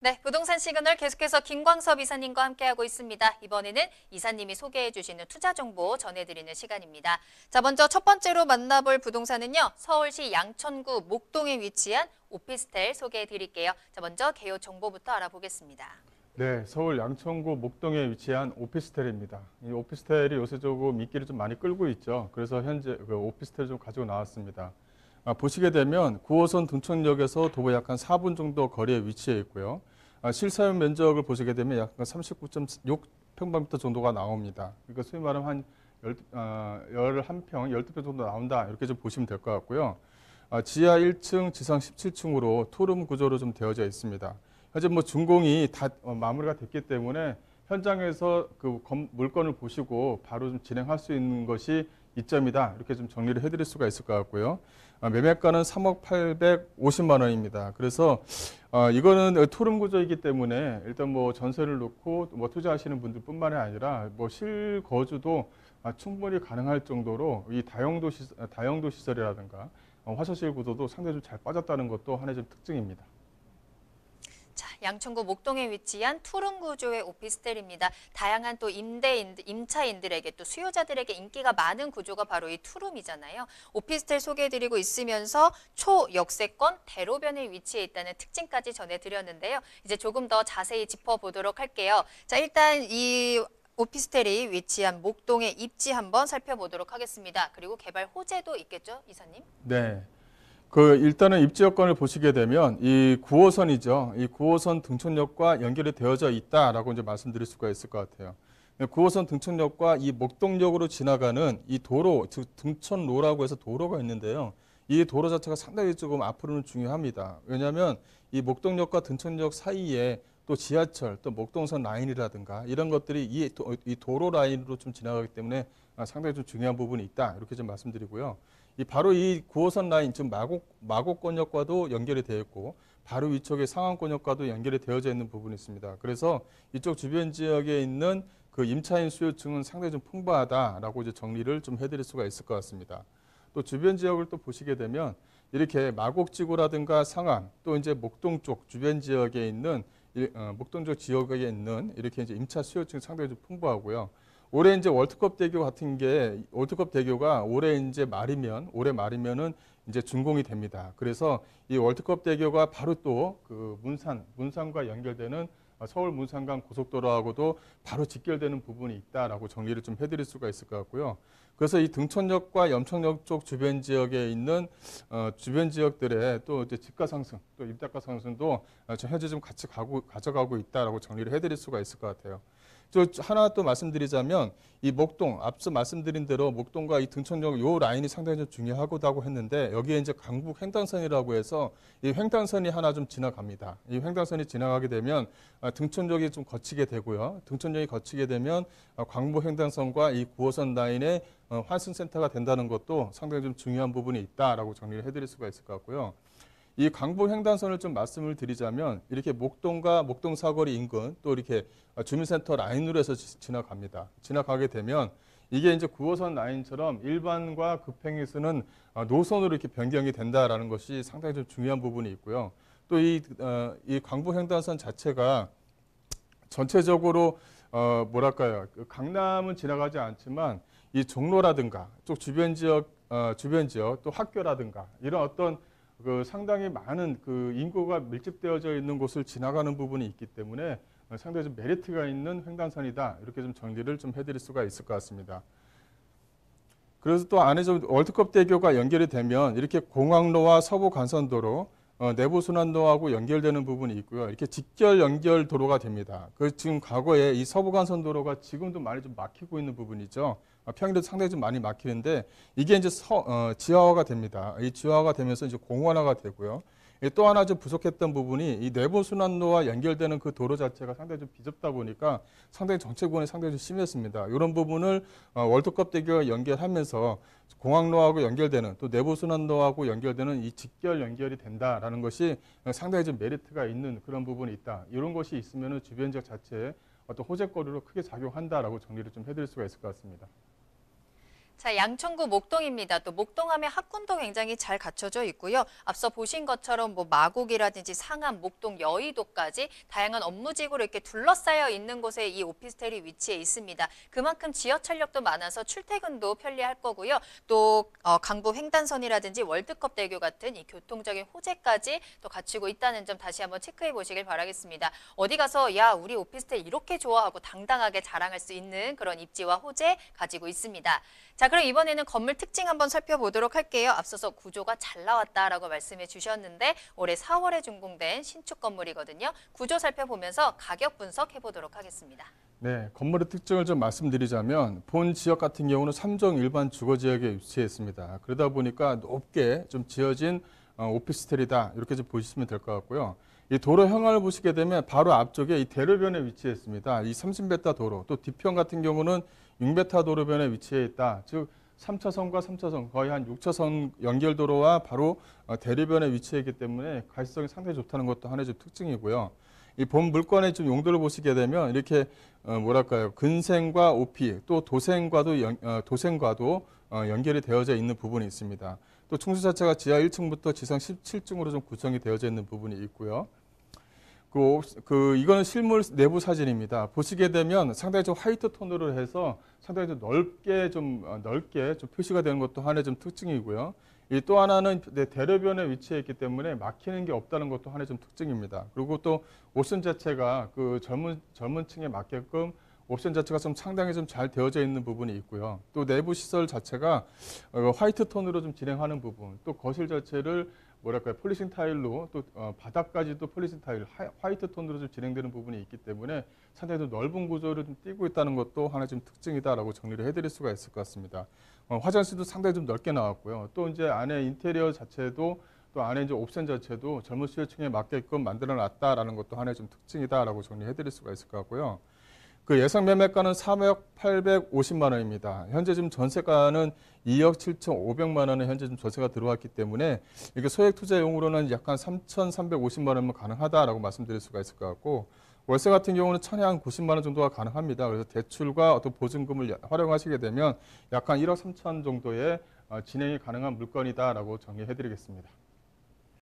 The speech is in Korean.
네, 부동산 시그널 계속해서 김광섭 이사님과 함께하고 있습니다. 이번에는 이사님이 소개해 주시는 투자 정보 전해드리는 시간입니다. 자, 먼저 첫 번째로 만나볼 부동산은요. 서울시 양천구 목동에 위치한 오피스텔 소개해 드릴게요. 자, 먼저 개요 정보부터 알아보겠습니다. 네, 서울 양천구 목동에 위치한 오피스텔입니다. 이 오피스텔이 요새 조금 인기를 좀 많이 끌고 있죠. 그래서 현재 그 오피스텔 좀 가지고 나왔습니다. 보시게 되면 9호선 둔천역에서 도보 약 한 4분 정도 거리에 위치해 있고요. 실사용 면적을 보시게 되면 약 39.6평방미터 정도가 나옵니다. 그러니까 소위 말하면 한 11평, 12평 정도 나온다. 이렇게 좀 보시면 될 것 같고요. 지하 1층, 지상 17층으로 투룸 구조로 좀 되어져 있습니다. 현재 뭐 준공이 다 마무리가 됐기 때문에 현장에서 그 물건을 보시고 바로 좀 진행할 수 있는 것이 이점이다. 이렇게 좀 정리를 해드릴 수가 있을 것 같고요. 매매가는 3억 850만 원입니다. 그래서 이거는 투룸 구조이기 때문에 일단 뭐 전세를 놓고 뭐 투자하시는 분들뿐만이 아니라 뭐 실거주도 충분히 가능할 정도로 이 다용도 시설이라든가 화장실 구조도 상당히 좀 잘 빠졌다는 것도 하나의 좀 특징입니다. 자, 양천구 목동에 위치한 투룸 구조의 오피스텔입니다. 다양한 또 임차인들에게 또 수요자들에게 인기가 많은 구조가 바로 이 투룸이잖아요. 오피스텔 소개해드리고 있으면서 초역세권 대로변에 위치해 있다는 특징까지 전해드렸는데요. 이제 조금 더 자세히 짚어보도록 할게요. 자, 일단 이 오피스텔이 위치한 목동의 입지 한번 살펴보도록 하겠습니다. 그리고 개발 호재도 있겠죠, 이사님? 네. 일단은 입지 여건을 보시게 되면 이 9호선이죠. 이 9호선 등촌역과 연결이 되어져 있다라고 이제 말씀드릴 수가 있을 것 같아요. 9호선 등촌역과 이 목동역으로 지나가는 이 도로, 즉 등촌로라고 해서 도로가 있는데요. 이 도로 자체가 상당히 조금 앞으로는 중요합니다. 왜냐하면 이 목동역과 등촌역 사이에 또 지하철, 또 목동선 라인이라든가 이런 것들이 이 도로 라인으로 좀 지나가기 때문에 상당히 좀 중요한 부분이 있다. 이렇게 좀 말씀드리고요. 바로 이 9호선 라인, 즉 마곡권역과도 연결이 되어 있고 바로 위쪽에 상암권역과도 연결이 되어져 있는 부분이 있습니다. 그래서 이쪽 주변 지역에 있는 그 임차인 수요층은 상당히 좀 풍부하다라고 이제 정리를 좀 해드릴 수가 있을 것 같습니다. 또 주변 지역을 또 보시게 되면 이렇게 마곡지구라든가 상암, 또 이제 목동 쪽 주변 지역에 있는 목동 쪽 지역에 있는 이렇게 이제 임차 수요층이 상당히 좀 풍부하고요. 올해 이제 월드컵 대교가 올해 말이면은 이제 준공이 됩니다. 그래서 이 월드컵 대교가 바로 또 그 문산과 연결되는 서울 문산간 고속도로하고도 바로 직결되는 부분이 있다라고 정리를 좀 해드릴 수가 있을 것 같고요. 그래서 이 등촌역과 염천역 쪽 주변 지역에 있는 주변 지역들의 또 이제 집가 상승, 또 입작가 상승도 현재 좀 같이 가져가고 있다라고 정리를 해드릴 수가 있을 것 같아요. 하나 또 말씀드리자면 이 목동, 앞서 말씀드린 대로 목동과 이 등촌역 요 라인이 상당히 좀 중요하다고 했는데 여기에 이제 강북 횡단선이라고 해서 이 횡단선이 하나 좀 지나갑니다. 이 횡단선이 지나가게 되면 등촌역이 좀 거치게 되고요. 등촌역이 거치게 되면 광복 횡단선과 이 9호선 라인의 환승센터가 된다는 것도 상당히 좀 중요한 부분이 있다라고 정리를 해드릴 수가 있을 것 같고요. 이 광복 횡단선을 좀 말씀을 드리자면 이렇게 목동과 목동 사거리 인근 또 이렇게 주민센터 라인으로 해서 지나갑니다. 지나가게 되면 이게 이제 9호선 라인처럼 일반과 급행에서는 노선으로 이렇게 변경이 된다라는 것이 상당히 좀 중요한 부분이 있고요. 또 이 광복 횡단선 자체가 전체적으로 뭐랄까요, 강남은 지나가지 않지만 이 종로라든가 쪽 주변 지역 또 학교라든가 이런 어떤 그 상당히 많은 그 인구가 밀집되어져 있는 곳을 지나가는 부분이 있기 때문에 상당히 좀 메리트가 있는 횡단선이다. 이렇게 좀 정리를 좀 해드릴 수가 있을 것 같습니다. 그래서 또 안에 좀 월드컵 대교가 연결이 되면 이렇게 공항로와 서부 간선도로 내부 순환도하고 연결되는 부분이 있고요. 이렇게 직결 연결 도로가 됩니다. 지금 과거에 이 서부 간선도로가 지금도 많이 좀 막히고 있는 부분이죠. 평일에도 상당히 좀 많이 막히는데 이게 이제 지하화가 됩니다. 이 지하화가 되면서 이제 공원화가 되고요. 또 하나 좀 부족했던 부분이 이 내부 순환로와 연결되는 그 도로 자체가 상당히 좀 비좁다 보니까 상당히 정체부분이 상당히 좀 심했습니다. 이런 부분을 월드컵 대교와 연결하면서 공항로하고 연결되는 또 내부 순환로하고 연결되는 이 직결 연결이 된다라는 것이 상당히 좀 메리트가 있는 그런 부분이 있다. 이런 것이 있으면 주변 지역 자체에 어떤 호재거리로 크게 작용한다라고 정리를 좀 해드릴 수가 있을 것 같습니다. 자, 양천구 목동입니다. 또 목동하면 학군도 굉장히 잘 갖춰져 있고요. 앞서 보신 것처럼 뭐 마곡이라든지 상암, 목동, 여의도까지 다양한 업무지구로 이렇게 둘러싸여 있는 곳에 이 오피스텔이 위치해 있습니다. 그만큼 지하철역도 많아서 출퇴근도 편리할 거고요. 또 강부 횡단선이라든지 월드컵대교 같은 이 교통적인 호재까지 또 갖추고 있다는 점 다시 한번 체크해 보시길 바라겠습니다. 어디 가서 야, 우리 오피스텔 이렇게 좋아하고 당당하게 자랑할 수 있는 그런 입지와 호재 가지고 있습니다. 자, 그럼 이번에는 건물 특징 한번 살펴보도록 할게요. 앞서서 구조가 잘 나왔다라고 말씀해 주셨는데 올해 4월에 준공된 신축 건물이거든요. 구조 살펴보면서 가격 분석해 보도록 하겠습니다. 네, 건물의 특징을 좀 말씀드리자면 본 지역 같은 경우는 3종 일반 주거 지역에 위치해 있습니다. 그러다 보니까 높게 좀 지어진 오피스텔이다 이렇게 좀 보시면 될 것 같고요. 이 도로 형황을 보시게 되면 바로 앞쪽에 이 대로변에 위치해 있습니다. 이 30m 도로, 또 뒤편 같은 경우는 6m 도로변에 위치해 있다. 즉 3차선과 3차선 거의 한 6차선 연결도로와 바로 대로변에 위치해 있기 때문에 가시성이 상당히 좋다는 것도 하나의 좀 특징이고요. 이 본 물건의 좀 용도를 보시게 되면 이렇게 뭐랄까요, 근생과 오피 또 도생과도 연결이 되어져 있는 부분이 있습니다. 또 충수 자체가 지하 1층부터 지상 17층으로 좀 구성이 되어져 있는 부분이 있고요. 이거는 실물 내부 사진입니다. 보시게 되면 상당히 좀 화이트 톤으로 해서 상당히 좀 넓게 좀 표시가 되는 것도 하나의 좀 특징이고요. 이 또 하나는 대로변에 위치해 있기 때문에 막히는 게 없다는 것도 하나의 좀 특징입니다. 그리고 또 옵션 자체가 그 젊은 층에 맞게끔 옵션 자체가 좀 상당히 좀 잘 되어져 있는 부분이 있고요. 또 내부 시설 자체가 화이트 톤으로 좀 진행하는 부분, 또 거실 자체를 뭐랄까요, 폴리싱 타일로 또 바닥까지도 폴리싱 타일, 화이트 톤으로 좀 진행되는 부분이 있기 때문에 상당히 좀 넓은 구조를 좀 띠고 있다는 것도 하나의 좀 특징이다라고 정리를 해드릴 수가 있을 것 같습니다. 화장실도 상당히 좀 넓게 나왔고요. 또 이제 안에 인테리어 자체도 또 안에 이제 옵션 자체도 젊은 시대층에 맞게끔 만들어 놨다라는 것도 하나의 좀 특징이다라고 정리해드릴 수가 있을 것 같고요. 그 예상 매매가는 3억 850만 원입니다. 현재 지금 전세가는 2억 7,500만 원에 현재 좀 전세가 들어왔기 때문에 이게 소액 투자용으로는 약간 3,350만 원이면 가능하다라고 말씀드릴 수가 있을 것 같고, 월세 같은 경우는 천에 한 90만 원 정도가 가능합니다. 그래서 대출과 어떤 보증금을 활용하시게 되면 약간 1억 3천 정도의 진행이 가능한 물건이다라고 정리해드리겠습니다.